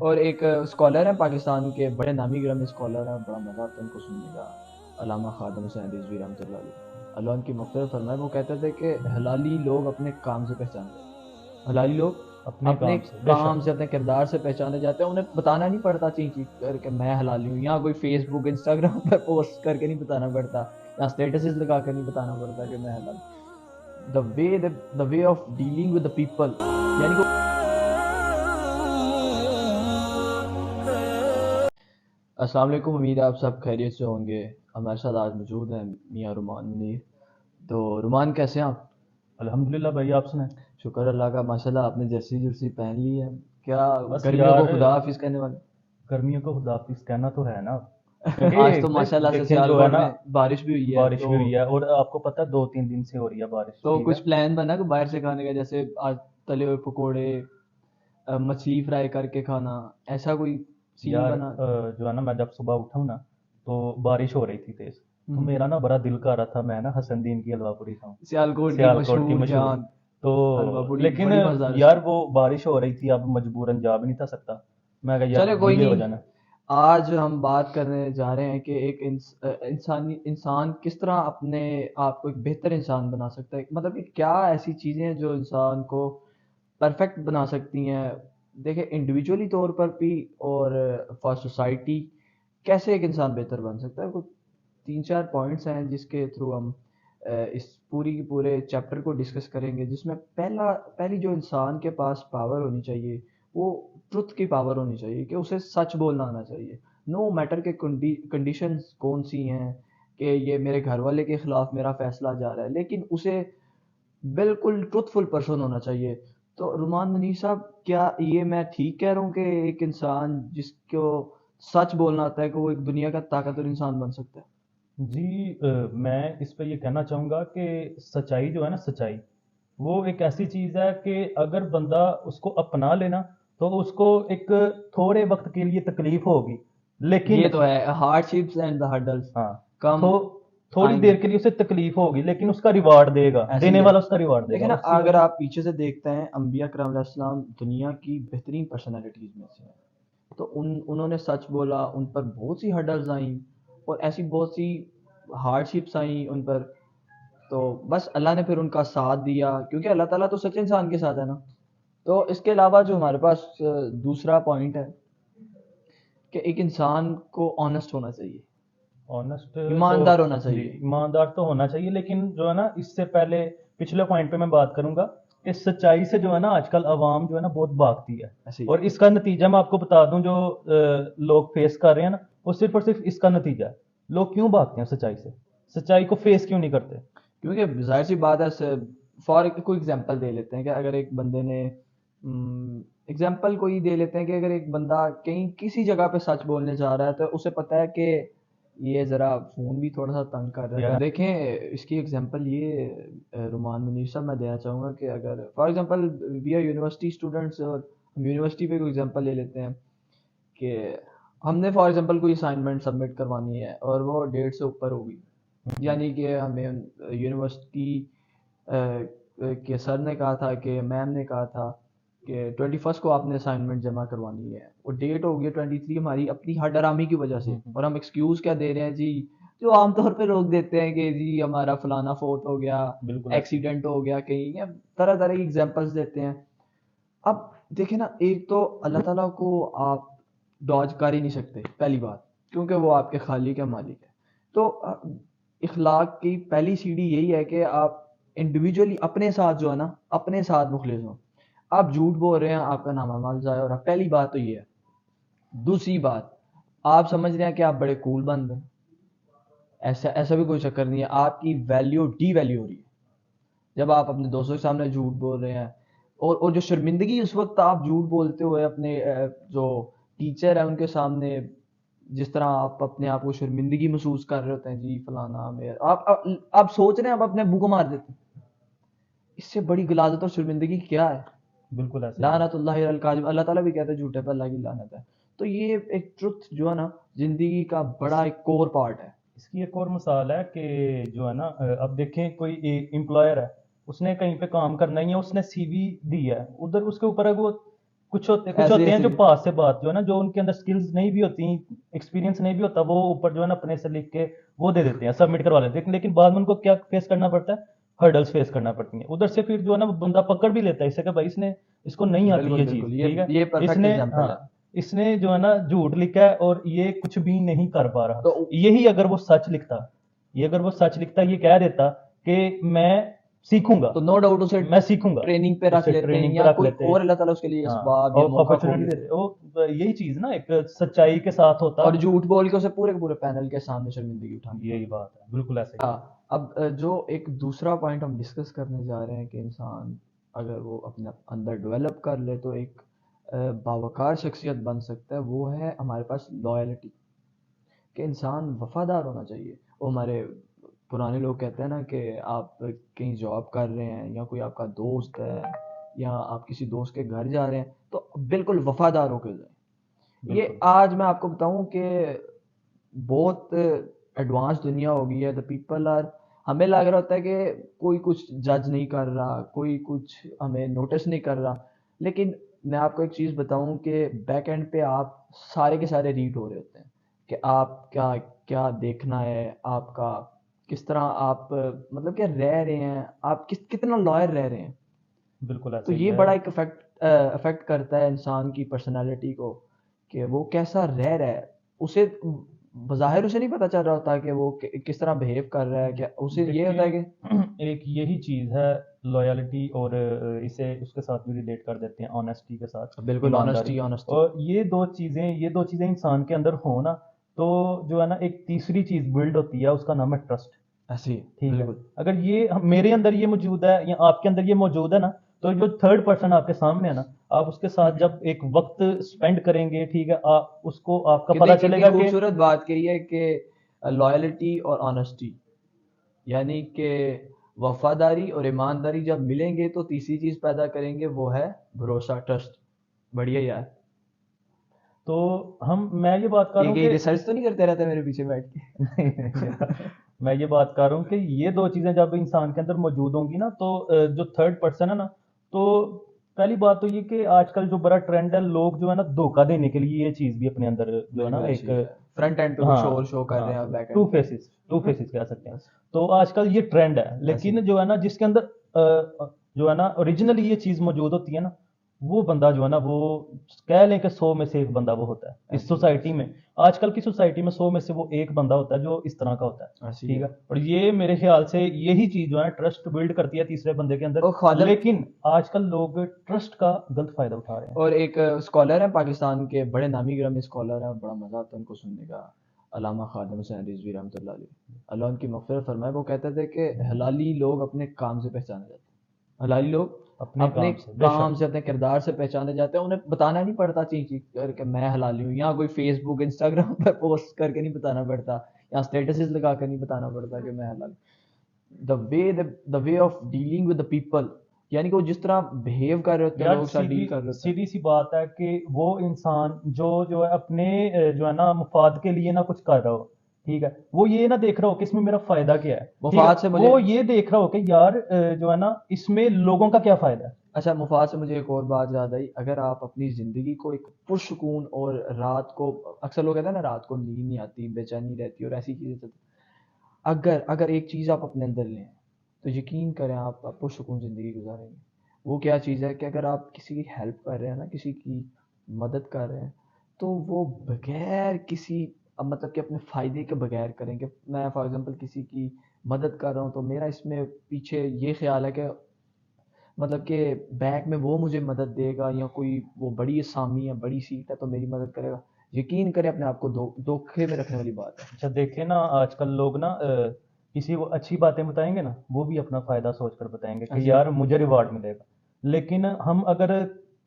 और एक स्कॉलर है पाकिस्तान के, बड़े नामी गिरामी स्कॉलर हैं, बड़ा मज़ा आता है उनको सुनने का, अल्लामा खादम हुसैन रिजवी रहमतुल्लाह अलैह, अल्लाह उनकी मग़फ़िरत फरमाए। वो कहते थे कि हलाली लोग अपने काम से पहचाने जाते हैं, हलाली लोग अपने अपने काम से काम बेशक। से, अपने किरदार से पहचाने जाते हैं। उन्हें बताना नहीं पड़ता चीं चीं करके मैं हलाली हूँ, यहाँ कोई फेसबुक इंस्टाग्राम पर पोस्ट करके नहीं बताना पड़ता, या स्टेटस लगा कर नहीं बताना पड़ता कि मैं हलाल। The way of dealing with the people, यानी कि अस्सलाम वालेकुम, उम्मीद है आप सब खैरियत से होंगे। हमारे साथ आज मौजूद हैं मियाँ रुमान मुनीर। तो रुमान कैसे हैं आप? अल्हम्दुलिल्लाह भाई, आप सुनाएं। शुक्र अल्लाह का, माशाल्लाह आपने जर्सी जुर्सी पहन ली है। क्या बस गर्मियों को यार, खुदा हाफिज कहने वाले? गर्मियों को खुदाफिज कहना तो है ना, आज क्योंकि तो माशाल्लाह से देखें जो है सियालकोट ना, में बारिश भी हुई है, बारिश भी हुई है और आपको पता है 2-3 दिन से हो रही है बारिश, तो ठीक कुछ है। प्लान बना कि बाहर से खाने का, जैसे आज तले हुए पकोड़े, मछली फ्राई करके खाना, ऐसा कोई सीन यार बना? जो है ना, मैं जब सुबह उठा हूँ ना, तो बारिश हो रही थी तेज। तो हम्म, मेरा ना बड़ा दिल कर रहा था मैं ना हसनदीन की हलवा पूरी खाऊं, सियालकोट की सियालकोट की मशहूर मशहूर। जान तो हलवा पूड़ी लेकिन बड़ी मजेदार यार उसकी। वो बारिश हो रही थी, अब मजबूरन जा भी नहीं था सकता। मैं कहा यार चले कोई गीले हो नहीं, जाना। आज हम बात करने जा रहे हैं कि एक इंसान किस तरह अपने आप को एक बेहतर इंसान बना सकता है, मतलब कि क्या ऐसी चीज़ें हैं जो इंसान को परफेक्ट बना सकती हैं, देखें इंडिविजुअली तौर पर भी और फॉर सोसाइटी, कैसे एक इंसान बेहतर बन सकता है। कुछ तीन चार पॉइंट्स हैं जिसके थ्रू हम इस पूरी की पूरे चैप्टर को डिस्कस करेंगे, जिसमें पहली जो इंसान के पास पावर होनी चाहिए, वो ट्रुथ की पावर होनी चाहिए, कि उसे सच बोलना आना चाहिए। नो मैटर के कंडीशंस कौन सी हैं, कि ये मेरे घर वाले के खिलाफ मेरा फैसला जा रहा है, लेकिन उसे बिल्कुल ट्रुथफुल पर्सन होना चाहिए। तो रुमान मुनीर साहब, क्या ये मैं ठीक कह रहा हूँ कि एक इंसान जिसको सच बोलना आता है कि वो एक दुनिया का ताकतवर इंसान बन सकता है? जी मैं इस पे ये कहना चाहूँगा कि सच्चाई जो है ना, सच्चाई वो एक ऐसी चीज़ है कि अगर बंदा उसको अपना लेना, तो उसको एक थोड़े वक्त के लिए तकलीफ होगी, ये लेकिन तो है, हार्डशिप्स एंड द हर्डल्स हाँ, कम थो थोड़ी आएंगे। देर के लिए उसे तकलीफ होगी, लेकिन उसका रिवार्ड देगा, ऐसे ही देने है, वाला उसका रिवार्ड देगा। देखिए ना, और सी अगर आप पीछे से देखते हैं, अंबिया करम अलैहिस्सलाम दुनिया की बेहतरीन पर्सनैलिटीज में से हैं। तो उन्होंने सच बोला, उन पर बहुत सी हर्डल्स आई, और ऐसी बहुत सी हार्डशिप्स आई उन पर। तो बस अल्लाह ने फिर उनका साथ दिया, क्योंकि अल्लाह ताला तो सच्चे इंसान के साथ है ना। तो इसके अलावा जो हमारे पास दूसरा पॉइंट है, कि एक इंसान को ऑनेस्ट होना चाहिए, ऑनेस्ट तो ईमानदार होना जी, चाहिए। ईमानदार तो होना चाहिए, लेकिन जो है ना, इससे पहले पिछले पॉइंट पे मैं बात करूंगा कि सच्चाई से जो है ना आजकल आवाम जो है ना बहुत भागती है। ऐसे ही है। और इसका नतीजा मैं आपको बता दूं, जो लोग फेस कर रहे हैं ना, वो सिर्फ और सिर्फ इसका नतीजा है। लोग क्यों भागते हैं सच्चाई से, सच्चाई को फेस क्यों नहीं करते। क्योंकि जाहिर सी बात है, फॉर कोई एग्जांपल दे लेते हैं कि अगर एक बंदे ने एग्जांपल कोई दे लेते हैं कि अगर एक बंदा कहीं किसी जगह पे सच बोलने जा रहा है, तो उसे पता है कि ये ज़रा फ़ोन भी थोड़ा सा तंग कर रहा है, तो यार देखें इसकी एग्जांपल ये रुमान मुनीर साहब मैं देना चाहूँगा कि अगर for example we are university students, और हम यूनिवर्सिटी पे कोई एग्जांपल ले लेते हैं कि हमने फॉर एग्जांपल कोई असाइनमेंट सबमिट करवानी है और वो डेट से ऊपर होगी, यानी कि हमें यूनिवर्सिटी के सर ने कहा था, कि मैम ने कहा था कि 21 को आपने असाइनमेंट जमा करवानी है, वो डेट हो गई 23 हमारी अपनी हडरामी की वजह से, और हम एक्सक्यूज़ क्या दे रहे हैं जी, जो आमतौर पे लोग देते हैं कि जी हमारा फलाना फोत हो गया, बिल्कुल ऐसे ही। एक्सीडेंट हो गया कहीं, या तरह तरह की एग्जांपल्स देते हैं। अब देखिए ना, एक तो अल्लाह ताला को आप डॉज कर ही नहीं सकते, पहली बात, क्योंकि वो आपके खालिक है, मालिक है। तो इखलाक की पहली सीढ़ी यही है कि आप इंडिविजुअली अपने साथ जो है ना, अपने साथ मुखलिस हो। आप झूठ बोल रहे हैं, आपका नामा माल जाए, और पहली बात तो ये है। दूसरी बात, आप समझ रहे हैं कि आप बड़े कूल बन रहे हैं, ऐसा ऐसा भी कोई चक्कर नहीं है, आपकी वैल्यू डी वैल्यू हो रही है जब आप अपने दोस्तों के सामने झूठ बोल रहे हैं। और जो शर्मिंदगी उस वक्त आप झूठ बोलते हुए अपने जो टीचर है उनके सामने, जिस तरह आप अपने आप को शर्मिंदगी महसूस कर रहे होते हैं, जी फलाना मेरा, आप सोच रहे हैं आप अपने अब्बू को मार देते हैं। इससे बड़ी गलाजत और शर्मिंदगी क्या है? बिल्कुल ऐसे ही भाई। लानतुल्लाहि अलल काज़िब, अल्लाह ताला भी कहता है झूठे पर अल्लाह की लानत है। तो ये एक ट्रुथ जो है ना, जिंदगी का बड़ा एक कोर पार्ट है। इसकी एक और मिसाल है कि जो है ना, अब देखें कोई एम्प्लॉयर है, उसने कहीं पे काम करना ही है, उसने सीवी दी है, उधर उसके ऊपर है वो कुछ ऐसे होते हैं ऐसे जो पास से बात जो है ना, जो उनके अंदर स्किल्स नहीं भी होती, एक्सपीरियंस नहीं भी होता, वो ऊपर जो है ना अपने से लिख के वो दे देते हैं, सबमिट करवा लेते हैं, लेकिन बाद में उनको क्या फेस करना पड़ता है, हर्डल्स फेस करना पड़ती हैं उधर से। फिर जो है ना वो बंदा पकड़ भी लेता है इसे कि भाई इसने, इसको नहीं आती बिल्कुल ये चीज, बिल्कुल, ठीक है, ये परफेक्ट इसने, एग्जांपल हाँ, है। इसने जो है ना झूठ लिखा है और ये कुछ भी नहीं कर पा रहा। तो यही अगर वो सच लिखता, ये अगर वो सच लिखता, ये कह देता कि मैं सीखूंगा, तो नो डाउट उसे मैं सीखूंगा, ट्रेनिंग पे रख उसे लेते हैं, ट्रेनिंग पे या रख कोई लेते, और अल्लाह ताला उसके लिए हाँ, असबाब या और मौका खोल अपॉर्चुनिटी देते। देते, वो यही चीज ना एक सच्चाई के साथ होता। और झूठ बोल के उसे पूरे के पूरे पैनल के सामने शर्मिंदगी उठानी यही पड़ती। बात है, बिल्कुल ऐसे ही है। हाँ, अब जो एक दूसरा पॉइंट हम डिस्कस करने जा रहे हैं कि इंसान अगर वो अपने अंदर डेवलप कर ले तो एक बावकार शख्सियत बन सकता है, वो है हमारे पास लॉयल्टी। कि इंसान वफादार होना चाहिए। वो हमारे पुराने लोग कहते हैं ना कि आप कहीं जॉब कर रहे हैं या कोई आपका दोस्त है या आप किसी दोस्त के घर जा रहे हैं तो बिल्कुल वफादार होकर जाएं। ये बिल्कुल। आज मैं आपको बताऊं कि बहुत एडवांस दुनिया हो गई है। द पीपल आर, हमें लग रहा होता है कि कोई कुछ जज नहीं कर रहा, कोई कुछ हमें नोटिस नहीं कर रहा, लेकिन मैं आपको एक चीज़ बताऊं कि बैक एंड पे आप सारे के सारे रीड हो रहे होते हैं कि आप क्या क्या देखना है आपका, किस तरह आप मतलब क्या रह रहे हैं, आप कितना लॉयल रह रहे हैं। बिल्कुल तो ऐसे ही ये है। बड़ा एक अफेक्ट करता है इंसान की पर्सनालिटी को कि वो कैसा रह रहा है। उसे बज़ाहिर उसे नहीं पता चल रहा होता कि वो किस तरह बिहेव कर रहा है, क्या उसे ये होता है देखिए, कि एक यही चीज है लॉयल्टी, और इसे उसके साथ भी रिलेट कर देते हैं ऑनेस्टी के साथ, बिल्कुल ईमानदारी। Honesty honesty. और ये दो चीजें इंसान के अंदर हो ना, तो जो है ना एक तीसरी चीज बिल्ड होती है, उसका नाम है ट्रस्ट। ऐसे ही ठीक है, बिल्कुल। अगर ये मेरे अंदर ये मौजूद है या आपके अंदर ये मौजूद है ना, तो जो थर्ड पर्सन आपके सामने है ना, आप उसके साथ जब एक वक्त स्पेंड करेंगे, ठीक है, आप उसको आपका कितनी पता कितनी चलेगा कि खूबसूरत बात कही है कि लॉयल्टी और ऑनेस्टी, यानी कि वफादारी और ईमानदारी जब मिलेंगे तो तीसरी चीज पैदा करेंगे, वो है भरोसा, ट्रस्ट। बढ़िया यार। तो मैं ये बात कर रहा ये हूँ कहीं कि रिसर्च तो नहीं करते रहते मेरे पीछे बैठ नहीं नहीं यार, के? मैं ये बात कर रहा हूँ कि ये दो चीजें जब इंसान के अंदर मौजूद होंगी ना, तो जो थर्ड पर्सन है ना, तो पहली बात तो ये कि आजकल जो बड़ा ट्रेंड है, लोग जो है ना धोखा देने के लिए ये चीज भी अपने अंदर जो है ना बिल्कुल एक, ऐसी है। फ्रंट एंड पे कुछ और हाँ, शो कर रहे हाँ, हैं, बैक टू एंड पे फेसेस, टू फेसेस कह सकते हैं। बस तो आजकल ये ट्रेंड है, ऐसी लेकिन है। जो है ना जिसके अंदर जो है ना ओरिजिनली ये चीज मौजूद होती है ना, वो बंदा जो है ना, वो कह लें कि 100 में से एक बंदा वो होता है इस ऐसी है सोसाइटी में। आजकल की सोसाइटी में 100 में से वो एक बंदा होता है जो इस तरह का होता है। ऐसी ठीक है। है, और ये मेरे ख्याल से यही चीज जो है ट्रस्ट बिल्ड करती है तीसरे बंदे के अंदर। और खादम, लेकिन आजकल लोग ट्रस्ट का गलत फायदा उठा रहे हैं। और एक स्कॉलर है पाकिस्तान के, बड़े नामी गिरामी स्कॉलर है, बड़ा मजा आता है उनको सुनने का, अलामा खादम हुसैन रिजवी रहमतुल्लाह अलैह, अल्लाह उनकी मग़फ़िरत फरमाए। वो कहते थे कि हलाली लोग अपने काम से पहचाने जाते हैं। हलाली लोग अपने अपने काम से काम बेशक। से, अपने किरदार से पहचाने जाते हैं। उन्हें बताना नहीं पड़ता चीख चीख करके मैं हलाली हूँ, यहाँ कोई फेसबुक इंस्टाग्राम पर पोस्ट करके नहीं बताना पड़ता, यहाँ स्टेटसेस लगा कर नहीं बताना पड़ता कि मैं हलाली। The way of dealing with the people, यानी कि वो जिस तरह बिहेव कर रहे होते हैं यार लोगों के साथ, सीधी डील कर रहे होते हैं। सीधी सी बात है कि वो इंसान जो जो है अपने जो है ना मुफाद के लिए ना कुछ कर रहा हो, ठीक है, वो ये ना देख रहा हो कि इसमें मेरा फायदा क्या है, ठीक मुफाद है, से मुझे, वो ये देख रहा हो कि यार जो है ना इसमें लोगों का क्या फायदा है। अच्छा मुफाद से मुझे एक और बात याद आई। अगर आप अपनी ज़िंदगी को एक पुरसुकून, और रात को, अक्सर लोग कहते हैं ना रात को नींद नहीं आती, बेचैनी रहती है और ऐसी चीज़ें चलती, अगर अगर एक चीज़ आप अपने अंदर लें तो यकीन करें आप पुरसुकून ज़िंदगी गुजारेंगे। वो क्या चीज़ है कि अगर आप किसी की हेल्प कर रहे हैं ना, किसी की मदद कर रहे हैं, तो वो बगैर किसी, अब मतलब कि अपने फ़ायदे के बगैर करेंगे। मैं फॉर एग्जांपल किसी की मदद कर रहा हूँ तो मेरा इसमें पीछे ये ख्याल है कि मतलब कि बैक में वो मुझे मदद देगा, या कोई वो बड़ी असामी है, बड़ी सीट है तो मेरी मदद करेगा। यकीन करें अपने आप को धोखे में रखने वाली बात है। अच्छा देखे ना, आजकल लोग ना किसी को अच्छी बातें बताएंगे ना, वो भी अपना फायदा सोचकर बताएंगे कि ऐसी यार मुझे रिवार्ड मिलेगा। लेकिन हम अगर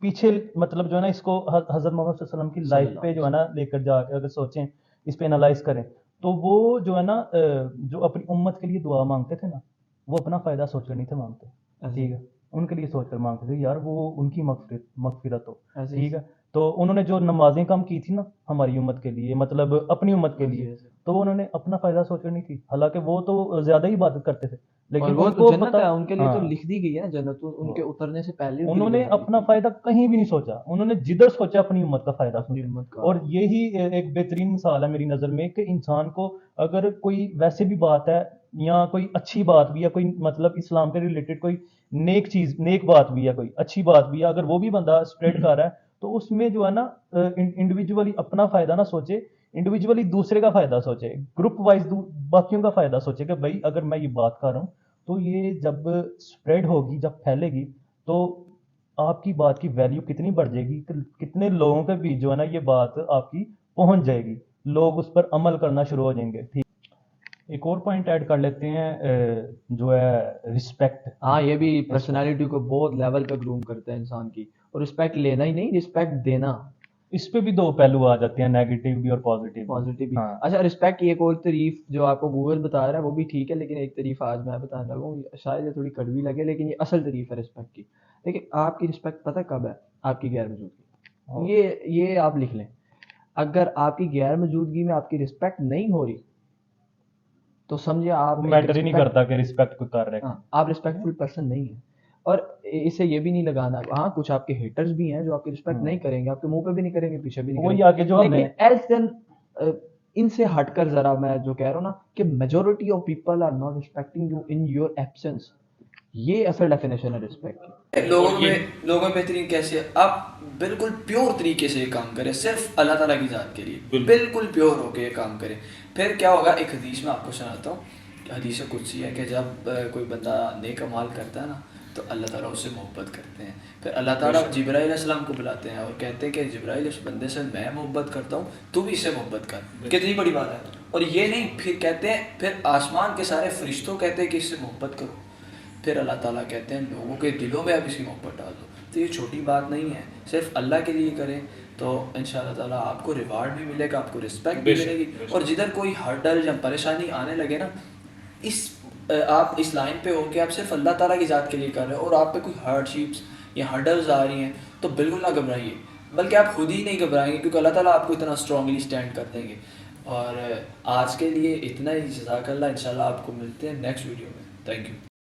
पीछे मतलब जो है ना इसको हजरत मोहम्मद सल्लल्लाहु अलैहि वसल्लम की लाइफ सल्लल्लाहु पे अलैहि जो है वसल्लम। ना लेकर जाके अगर सोचें, इस पे एनालाइज करें, तो वो जो है ना जो अपनी उम्मत के लिए दुआ मांगते थे ना, वो अपना फायदा सोचकर नहीं थे मांगते। ऐसी ठीक है, उनके लिए सोचकर मांगते थे यार वो उनकी मगफिरत मगफिरत हो। ऐसी ठीक है, तो उन्होंने जो नमाजें कम की थी ना हमारी उम्मत के लिए, मतलब अपनी उम्मत के हाँ जी, लिए, हाँ जी। तो वो उन्होंने अपना फ़ायदा सोची नहीं थी। हालाँकि वो तो ज़्यादा ही इबादत करते थे, और लेकिन वो तो उनको जन्नत पता है, उनके लिए तो हाँ, लिख दी गई है ना जन्नत, वो उनके उतरने से पहले उनके लिए उन्होंने जन्नत लिख अपना दी गई। फ़ायदा कहीं भी नहीं सोचा, उन्होंने जिधर सोचा अपनी उम्मत का फ़ायदा अपनी सोचा। उम्मत का। और यही एक बेहतरीन मिसाल है मेरी नज़र में कि इंसान को अगर कोई वैसे भी बात है या कोई अच्छी बात भी है, कोई मतलब इस्लाम के रिलेटेड कोई नेक चीज़, नेक बात भी है, कोई अच्छी बात भी है, अगर वो भी बंदा स्प्रेड कर रहा है, तो उसमें जो है ना इंडिविजुअली अपना फ़ायदा ना सोचे, इंडिविजुअली दूसरे का फ़ायदा सोचे, ग्रुप वाइज़ बाकियों का फ़ायदा सोचे कि भई अगर मैं ये बात कर रहा हूँ, तो ये जब स्प्रेड होगी, जब फैलेगी, तो आपकी बात की वैल्यू कितनी बढ़ जाएगी, कितने लोगों के बीच जो है ना ये बात आपकी पहुंच जाएगी, लोग उस पर अमल करना शुरू हो जाएंगे। ठीक, एक और पॉइंट ऐड कर लेते हैं, जो है रिस्पेक्ट। हाँ, ये भी रिस्पेक्ट, पर्सनालिटी को बहुत लेवल पे ग्रूम करता है इंसान की। और रिस्पेक्ट लेना ही नहीं, रिस्पेक्ट देना। इस पे भी दो पहलू आ जाते हैं, नेगेटिव भी और पॉजिटिव भी। पॉजिटिव भी। हाँ, अच्छा, रिस्पेक्ट की एक और तारीफ जो आपको गूगल बता रहा है वो भी ठीक है, लेकिन एक तारीफ आज मैं बताने लगा हूँ, शायद ये थोड़ी कड़वी लगे लेकिन ये असल तारीफ है रिस्पेक्ट की। देखिए, आपकी रिस्पेक्ट पता है कब है? आपकी गैर मौजूदगी। और ये आप लिख लें। अगर आपकी गैर मौजूदगी में आपकी रिस्पेक्ट नहीं हो रही, तो समझिए वो आप एक मैटर ही नहीं रिस्पेक्ट, करता कि रिस्पेक्ट कोई कर रहा है कि हाँ, आप नहीं। रिस्पेक्टफुल पर्सन नहीं है। और इसे ये भी नहीं लगाना, हाँ, कुछ आपके हेटर्स भी हैं जो आपकी रिस्पेक्ट नहीं हम्म, करेंगे, आपके मुंह पे भी नहीं करेंगे, पीछे भी नहीं वही करेंगे, आगे जो हमने लेकिन एल्स देन इनसे हटकर जरा मैं जो कह रहा हूँ ना कि majority of people are not respecting you in your absence, ये असल डेफिनेशन है रिस्पेक्ट की। लोगों में बेहतरीन कैसे आप बिल्कुल प्योर तरीके से ये काम करें सिर्फ अल्लाह ताला की ज़ात के लिए, बिल्कुल प्योर होके ये काम करें। फिर क्या होगा, एक हदीस में आपको सुनाता हूँ। हदीस कुदसी है कि जब कोई बंदा नेक अमाल करता है ना, तो अल्लाह ताला उससे मोहब्बत करते हैं। फिर अल्लाह ताला जिब्राइल अलैहिस्सलाम को बुलाते हैं और कहते हैं कि जिब्राइल, इस बंदे से मैं मोहब्बत करता हूँ, तू भी इससे मोहब्बत कर। कितनी बड़ी बात है। और ये नहीं, फिर कहते हैं, फिर आसमान के सारे फरिश्तों कहते हैं कि इससे मोहब्बत करो। फिर अल्लाह ताला कहते हैं लोगों के दिलों में आप इसकी मोहब्बत डाल दो। तो ये छोटी बात नहीं है, सिर्फ अल्लाह के लिए करें तो इंशाअल्लाह ताला आपको रिवार्ड भी मिलेगा, आपको रिस्पेक्ट भी मिलेगी। और जिधर कोई हर्डल या परेशानी आने लगे ना, इस आप इस लाइन पे हो कि आप सिर्फ अल्लाह ताला की ज़ात के लिए कर रहे हो और आप पे कोई हार्डशिप्स या हर्डल्स आ रही हैं, तो बिल्कुल ना घबराइए, बल्कि आप खुद ही नहीं घबराएंगे, क्योंकि अल्लाह ताला आपको इतना स्ट्रांगली स्टैंड कर देंगे। और आज के लिए इतना ही, जज़ाकल्लाह। इंशाल्लाह आपको मिलते हैं नेक्स्ट वीडियो में। Thank you.